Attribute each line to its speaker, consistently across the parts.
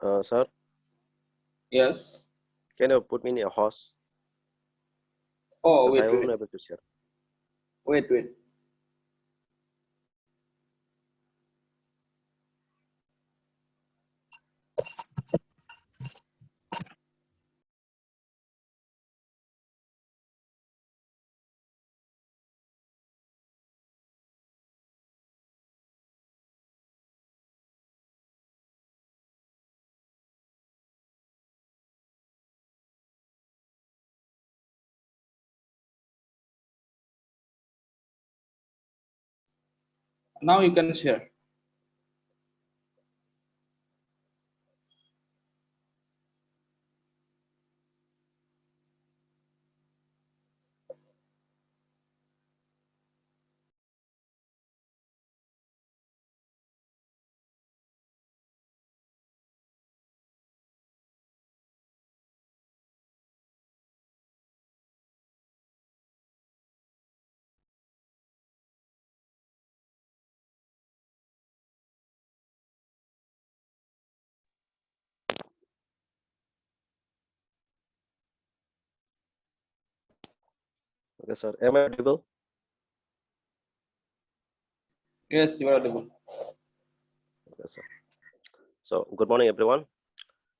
Speaker 1: Sir,
Speaker 2: Yes.
Speaker 1: can you put me in a host?
Speaker 2: Oh,
Speaker 1: Because I
Speaker 2: wait,
Speaker 1: am
Speaker 2: wait,
Speaker 1: unable to share.
Speaker 2: wait. Now you can share.
Speaker 1: Okay, sir. Am I audible?
Speaker 2: Yes, you are audible.
Speaker 1: Okay, sir. So, good morning, everyone.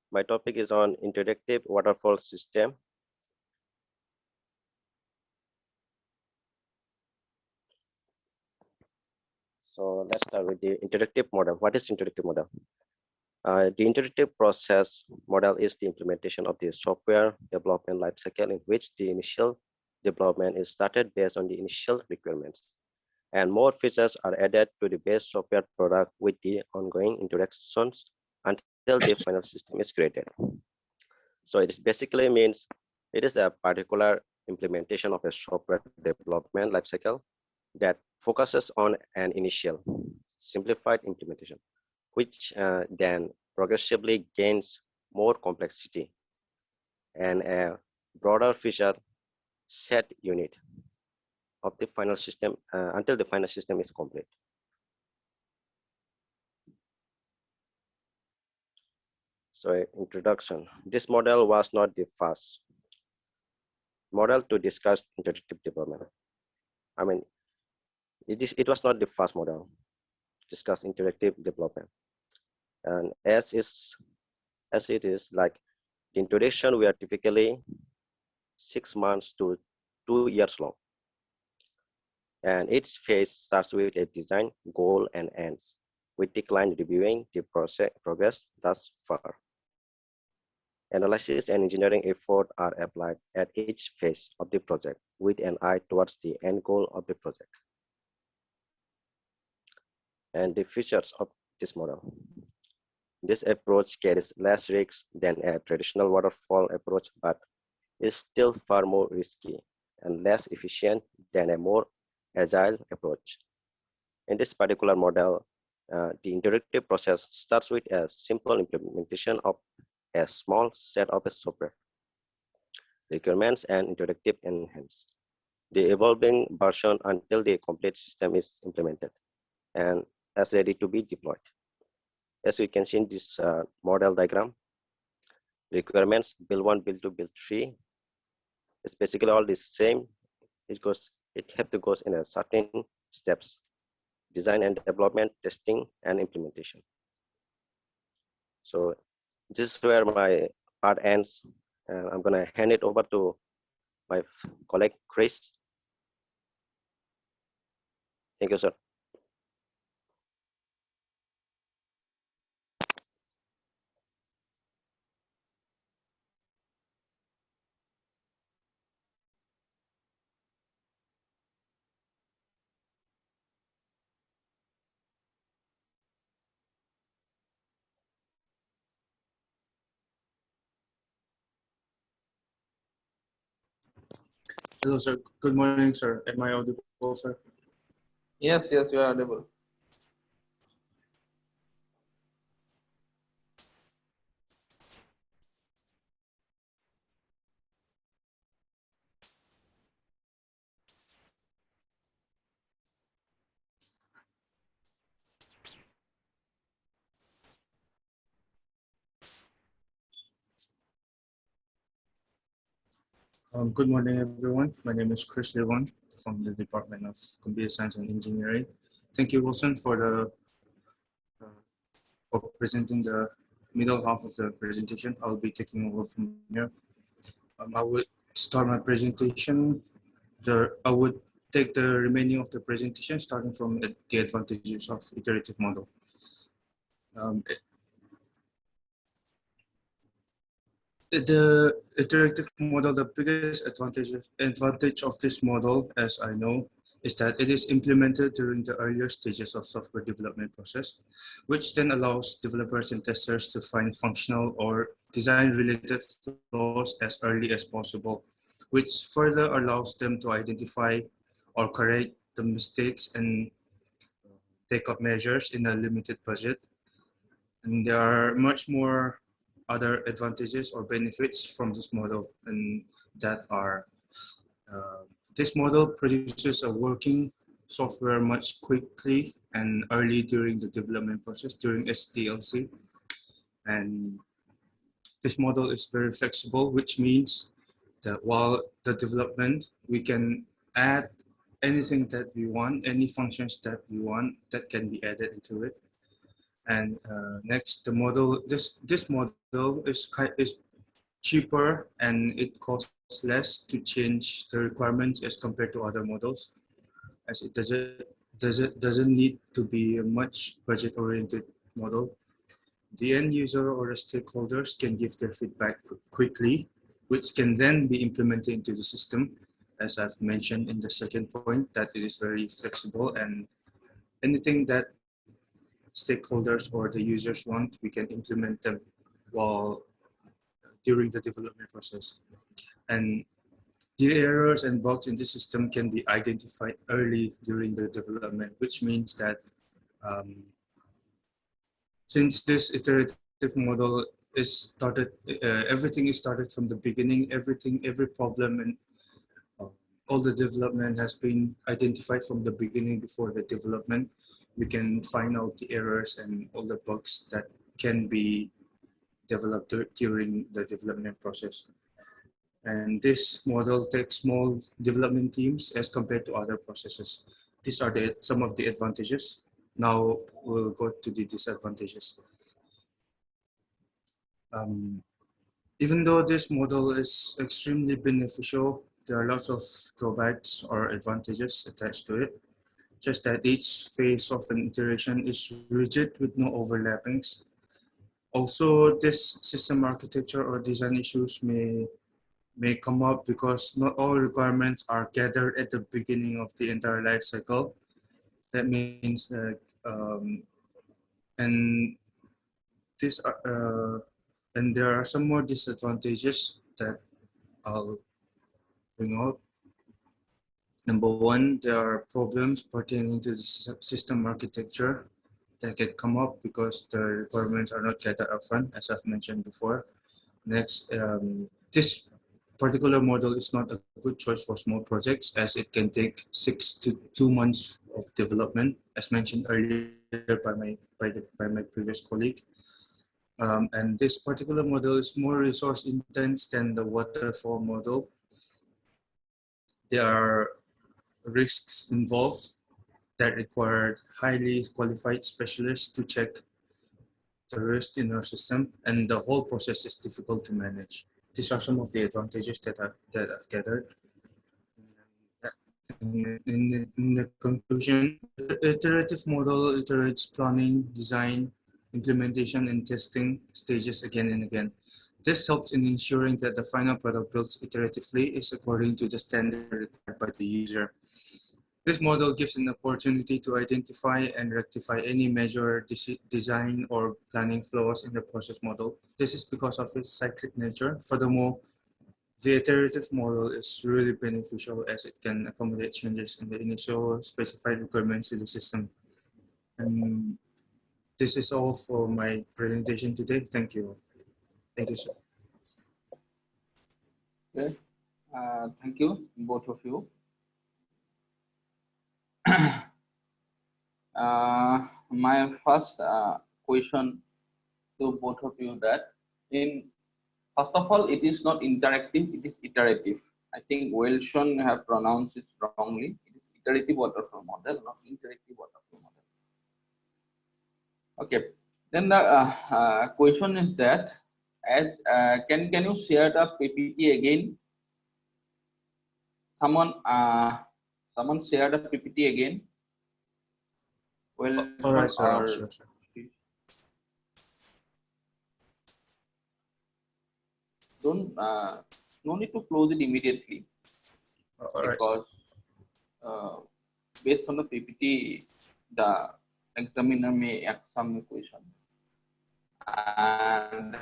Speaker 1: My topic is on interactive waterfall system. So, let's start with the interactive model. What is interactive model? The interactive process model is the implementation of the software development lifecycle in which the initial development is started based on the initial requirements, and more features are added to the base software product with the ongoing interactions until the final system is created. So it basically means it is a particular implementation of a software development lifecycle that focuses on an initial simplified implementation, which then progressively gains more complexity and a broader feature set unit of the final system until the final system is complete. So introduction. This model was not the first model to discuss interactive development. I mean, it was not the first model to discuss interactive development. And as it is like the introduction, we are typically 6 months to 2 years long. And each phase starts with a design, goal, and ends, with the client reviewing the progress thus far. Analysis and engineering effort are applied at each phase of the project with an eye towards the end goal of the project. And the features of this model. This approach carries less risks than a traditional waterfall approach, but is still far more risky and less efficient than a more agile approach. In this particular model, the interactive process starts with a simple implementation of a small set of software requirements and interactive enhance the evolving version until the complete system is implemented and as ready to be deployed. As we can see in this model diagram, requirements build 1, build 2, build 3. It's basically all the same. It have to go in a certain steps: design and development, testing, and implementation. So this is where my part ends. I'm gonna hand it over to my colleague Chris. Thank you, sir.
Speaker 3: Hello, sir. Good morning, sir. Am I audible, sir?
Speaker 2: Yes, you are audible.
Speaker 3: Good morning, everyone. My name is Chris Levon from the Department of Computer Science and Engineering. Thank you, Wilson, for presenting the middle half of the presentation. I'll be taking over from here. I would start my presentation. I would take the remaining of the presentation, starting from the advantages of iterative model. Um, the iterative model, the biggest advantage of this model, as I know, is that it is implemented during the earlier stages of software development process, which then allows developers and testers to find functional or design-related flaws as early as possible, which further allows them to identify or correct the mistakes and take up measures in a limited budget. And there are much more other advantages or benefits from this model, and that are this model produces a working software much quickly and early during the development process during SDLC. And this model is very flexible, which means that while the development, we can add anything that we want, any functions that we want that can be added into it. And next, this model is cheaper and it costs less to change the requirements as compared to other models, as it doesn't need to be a much budget oriented model. The end user or the stakeholders can give their feedback quickly, which can then be implemented into the system. As I've mentioned in the second point, that it is very flexible, and anything that stakeholders or the users want, we can implement them while during the development process. And the errors and bugs in the system can be identified early during the development, which means that since this iterative model is started, everything is started from the beginning, every problem and all the development has been identified from the beginning before the development. We can find out the errors and all the bugs that can be developed during the development process. And this model takes small development teams as compared to other processes. These are some of the advantages. Now we'll go to the disadvantages. Even though this model is extremely beneficial, there are lots of drawbacks or advantages attached to it. Just that each phase of an iteration is rigid with no overlappings. Also, this system architecture or design issues may come up because not all requirements are gathered at the beginning of the entire life cycle. That means that, and this and there are some more disadvantages that I'll bring out. Number one, there are problems pertaining to the system architecture that can come up because the requirements are not gathered upfront, as I've mentioned before. Next, this particular model is not a good choice for small projects, as it can take 6 to 2 months of development, as mentioned earlier by my previous colleague. And this particular model is more resource intense than the waterfall model. There are risks involved that require highly qualified specialists to check the risk in our system, and the whole process is difficult to manage. These are some of the advantages that I've gathered. In the conclusion, the iterative model iterates planning, design, implementation, and testing stages again and again. This helps in ensuring that the final product built iteratively is according to the standard required by the user. This model gives an opportunity to identify and rectify any major design or planning flaws in the process model. This is because of its cyclic nature. Furthermore, the iterative model is really beneficial as it can accommodate changes in the initial specified requirements to the system. And this is all for my presentation today. Thank you. Thank you, sir.
Speaker 2: Okay. Thank you, both of you. My first question to both of you that first of all, it is not interactive, it is iterative. I think Wilson have pronounced it wrongly. It is iterative waterfall model, not interactive waterfall model. Okay. Then the question is that, as can you share the PPT again? Someone share the PPT again.
Speaker 3: All right,
Speaker 2: Wilson
Speaker 3: sir.
Speaker 2: or
Speaker 3: Sure, sir.
Speaker 2: don't no need to close it immediately,
Speaker 3: All right, sir.
Speaker 2: because uh, based on the PPT, the examiner may ask some question. And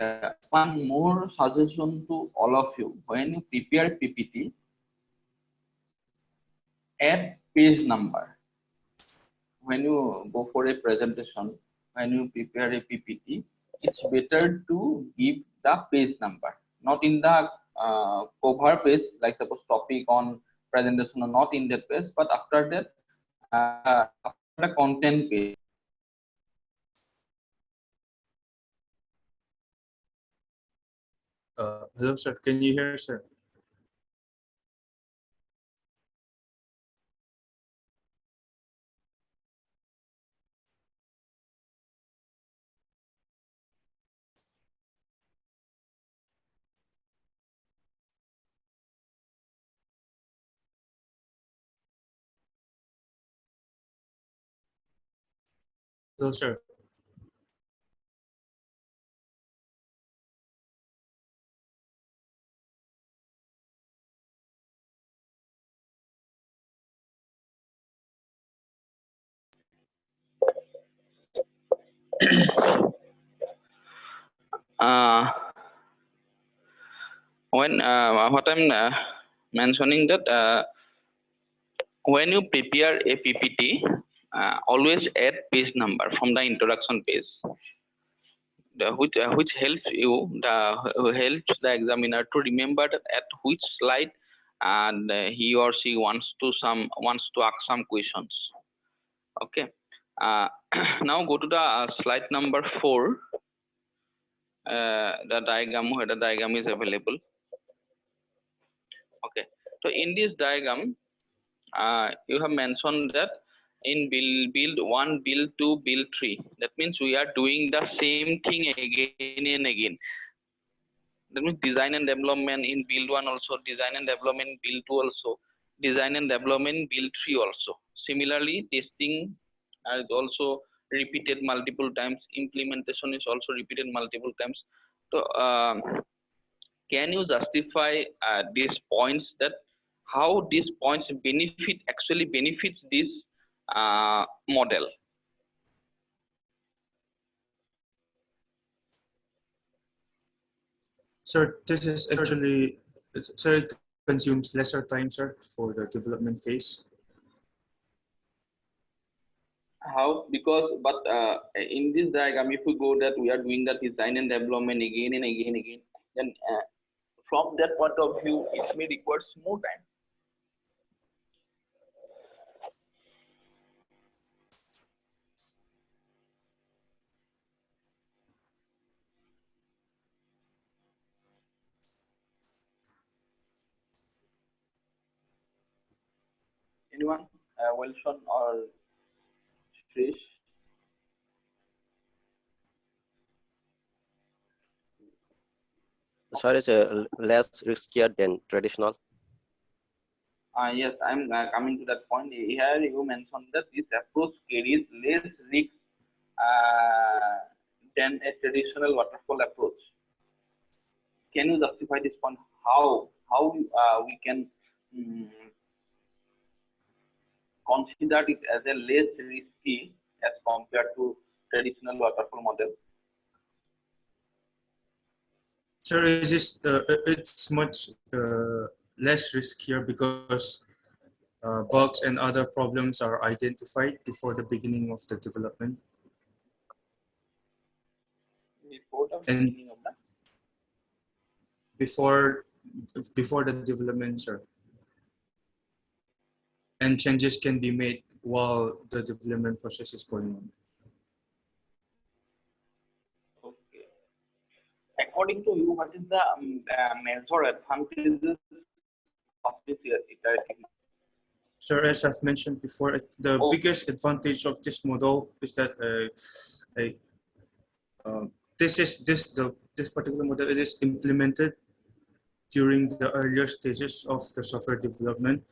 Speaker 2: one more suggestion to all of you: when you prepare PPT, add page number. When you go for a presentation, when you prepare a PPT, it's better to give the page number, not in the cover page, like suppose topic on presentation or not in that page, but after that, after the content page.
Speaker 3: Hello, sir. Can you hear, sir? Hello, sir.
Speaker 2: Uh, when what I'm mentioning that when you prepare a PPT, always add page number from the introduction page, which helps you helps the examiner to remember that at which slide and he or she wants to ask some questions. Okay. Now go to the slide number 4. The diagram, where the diagram is available. Okay, so in this diagram, you have mentioned that in build 1, build 2, build 3. That means we are doing the same thing again and again. That means design and development in build 1 also, design and development in build 2 also, design and development in build 3 also. Similarly, testing is also repeated multiple times. Implementation is also repeated multiple times. So can you justify these points, that how these points actually benefits this model?
Speaker 3: Sir, this is actually, sir, it consumes lesser time, sir, for the development phase.
Speaker 2: How? Because but in this diagram, if we go that we are doing the design and development again and again and again, then from that point of view, it may require more time. Anyone? Wilson or Trish?
Speaker 1: Sorry, it's less riskier than traditional.
Speaker 2: Yes, I'm coming to that point. Here you mentioned that this approach carries less risk than a traditional waterfall approach. Can you justify this point? How we can consider it as a less risky as compared to traditional waterfall model?
Speaker 3: Sir, it's much less riskier because bugs and other problems are identified before the beginning of the development.
Speaker 2: Before the
Speaker 3: And
Speaker 2: beginning of the
Speaker 3: before the development, sir. And changes can be made while the development process is going on.
Speaker 2: Okay. According to you, what is the major advantages of this iterative.
Speaker 3: Sir, as I've mentioned before, the biggest advantage of this model is that this particular model, it is implemented during the earlier stages of the software development,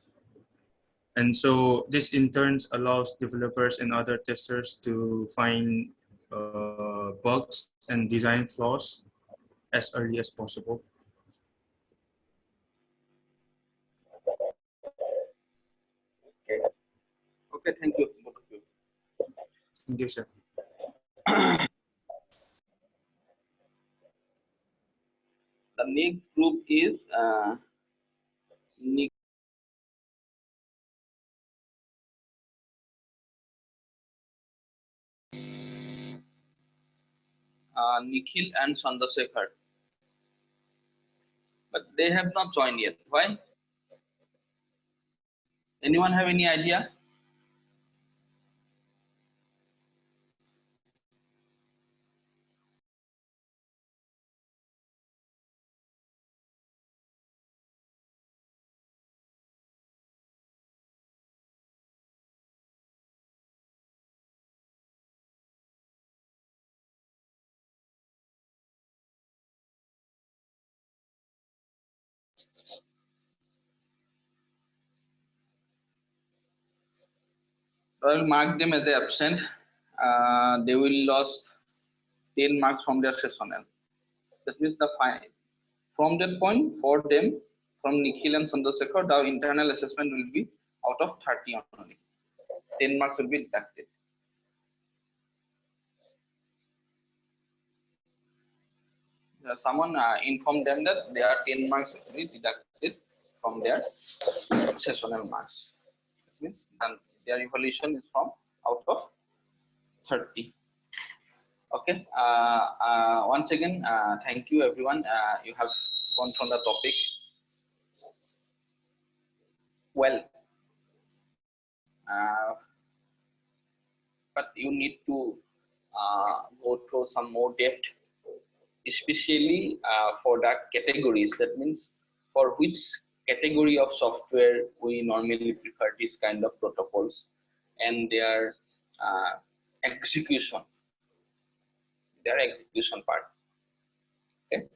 Speaker 3: and so this in turn allows developers and other testers to find bugs and design flaws as early as possible.
Speaker 2: Okay, thank you, both of you.
Speaker 3: Thank you, sir.
Speaker 2: The next group is Nikhil and Chandrasekhar, but they have not joined yet. Why? Anyone have any idea? I will mark them as absent. They will lose 10 marks from their sessional. That means the fine. From that point, for them, from Nikhil and Chandrasekhar, the internal assessment will be out of 30 only. 10 marks will be deducted. Someone informed them that there are 10 marks will be deducted from their sessional marks. That means their evaluation is from out of 30. Okay. Once again, thank you everyone. You have gone from the topic well, but you need to go through some more depth, especially for the categories. That means for which category of software we normally prefer this kind of protocols and their execution part. Okay.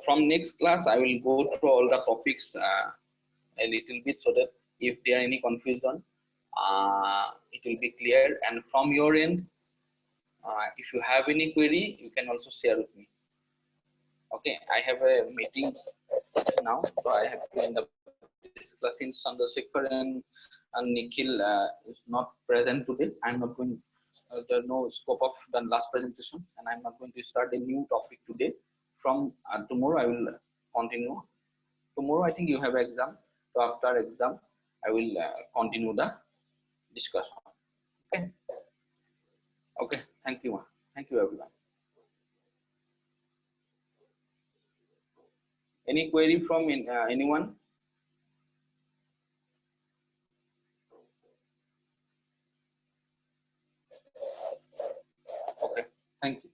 Speaker 2: From next class, I will go through all the topics a little bit so that if there are any confusion, it will be clear. And from your end, if you have any query, you can also share with me. Okay, I have a meeting now, so I have to end up this class. Since Chandrasekhar and Nikhil is not present today, I'm not going. There's no scope of the last presentation, and I'm not going to start a new topic today. From tomorrow, I will continue. Tomorrow, I think you have exam. So after exam, I will continue the discussion. Okay. Okay. Thank you. Thank you, everyone. Any query from anyone? Okay. Thank you.